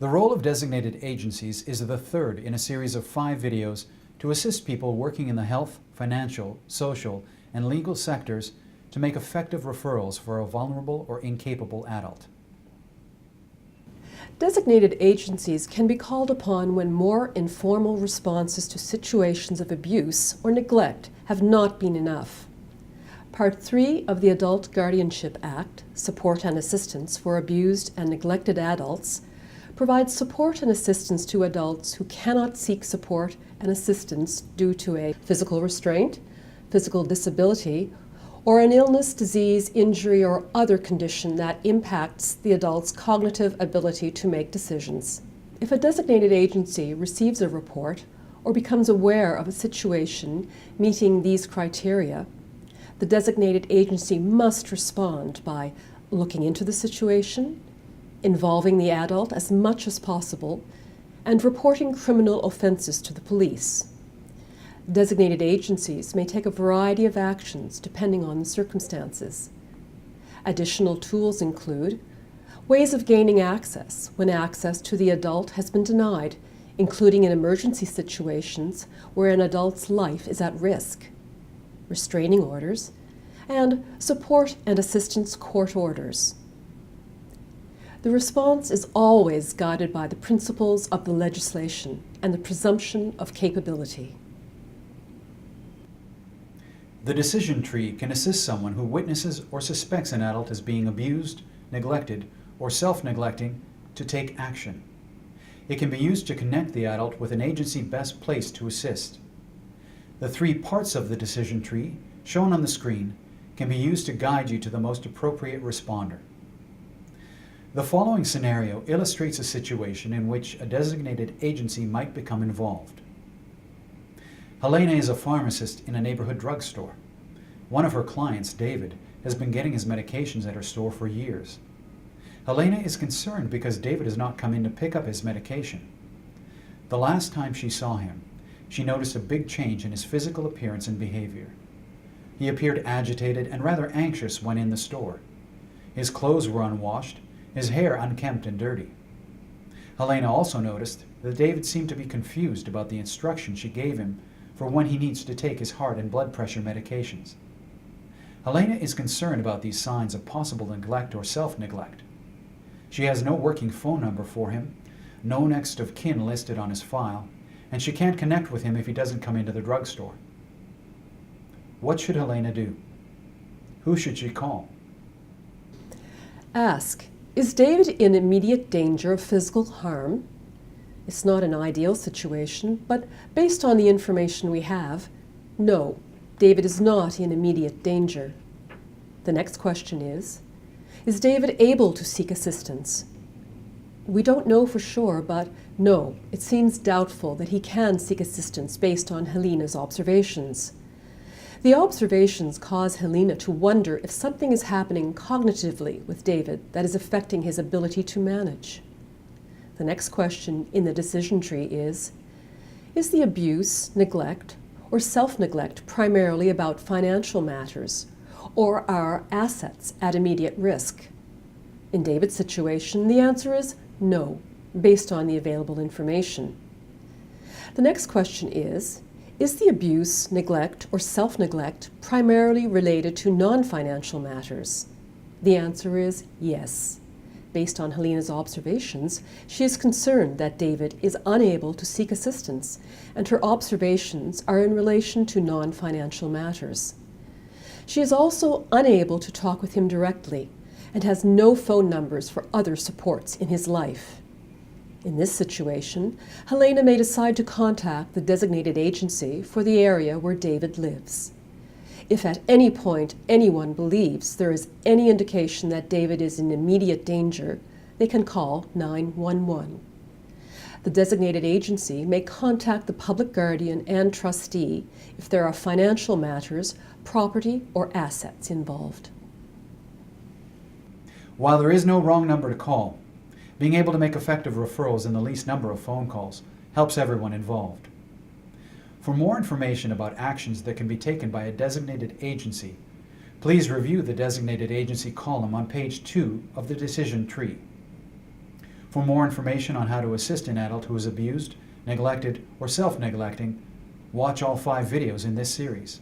The role of designated agencies is the third in a series of 5 videos to assist people working in the health, financial, social, and legal sectors to make effective referrals for a vulnerable or incapable adult. Designated agencies can be called upon when more informal responses to situations of abuse or neglect have not been enough. Part 3 of the Adult Guardianship Act, Support and Assistance for Abused and Neglected Adults, provides support and assistance to adults who cannot seek support and assistance due to a physical restraint, physical disability, or an illness, disease, injury, or other condition that impacts the adult's cognitive ability to make decisions. If a designated agency receives a report or becomes aware of a situation meeting these criteria, the designated agency must respond by looking into the situation, involving the adult as much as possible, and reporting criminal offenses to the police. Designated agencies may take a variety of actions depending on the circumstances. Additional tools include ways of gaining access when access to the adult has been denied, including in emergency situations where an adult's life is at risk, restraining orders, and support and assistance court orders. The response is always guided by the principles of the legislation and the presumption of capability. The decision tree can assist someone who witnesses or suspects an adult as being abused, neglected, or self-neglecting to take action. It can be used to connect the adult with an agency best placed to assist. The 3 parts of the decision tree, shown on the screen, can be used to guide you to the most appropriate responder. The following scenario illustrates a situation in which a designated agency might become involved. Helena is a pharmacist in a neighborhood drugstore. One of her clients, David, has been getting his medications at her store for years. Helena is concerned because David has not come in to pick up his medication. The last time she saw him, she noticed a big change in his physical appearance and behavior. He appeared agitated and rather anxious when in the store. His clothes were unwashed, his hair unkempt and dirty. Helena also noticed that David seemed to be confused about the instructions she gave him for when he needs to take his heart and blood pressure medications. Helena is concerned about these signs of possible neglect or self-neglect. She has no working phone number for him, no next of kin listed on his file, and she can't connect with him if he doesn't come into the drugstore. What should Helena do? Who should she call? Ask, is David in immediate danger of physical harm? It's not an ideal situation, but based on the information we have, no, David is not in immediate danger. The next question is David able to seek assistance? We don't know for sure, but no, it seems doubtful that he can seek assistance based on Helena's observations. The observations cause Helena to wonder if something is happening cognitively with David that is affecting his ability to manage. The next question in the decision tree is the abuse, neglect, or self-neglect primarily about financial matters, or are assets at immediate risk? In David's situation, the answer is no, based on the available information. The next question is the abuse, neglect, or self-neglect primarily related to non-financial matters? The answer is yes. Based on Helena's observations, she is concerned that David is unable to seek assistance, and her observations are in relation to non-financial matters. She is also unable to talk with him directly and has no phone numbers for other supports in his life. In this situation, Helena may decide to contact the designated agency for the area where David lives. If at any point anyone believes there is any indication that David is in immediate danger, they can call 911. The designated agency may contact the public guardian and trustee if there are financial matters, property, or assets involved. While there is no wrong number to call, being able to make effective referrals in the least number of phone calls helps everyone involved. For more information about actions that can be taken by a designated agency, please review the designated agency column on page 2 of the decision tree. For more information on how to assist an adult who is abused, neglected, or self-neglecting, watch all 5 videos in this series.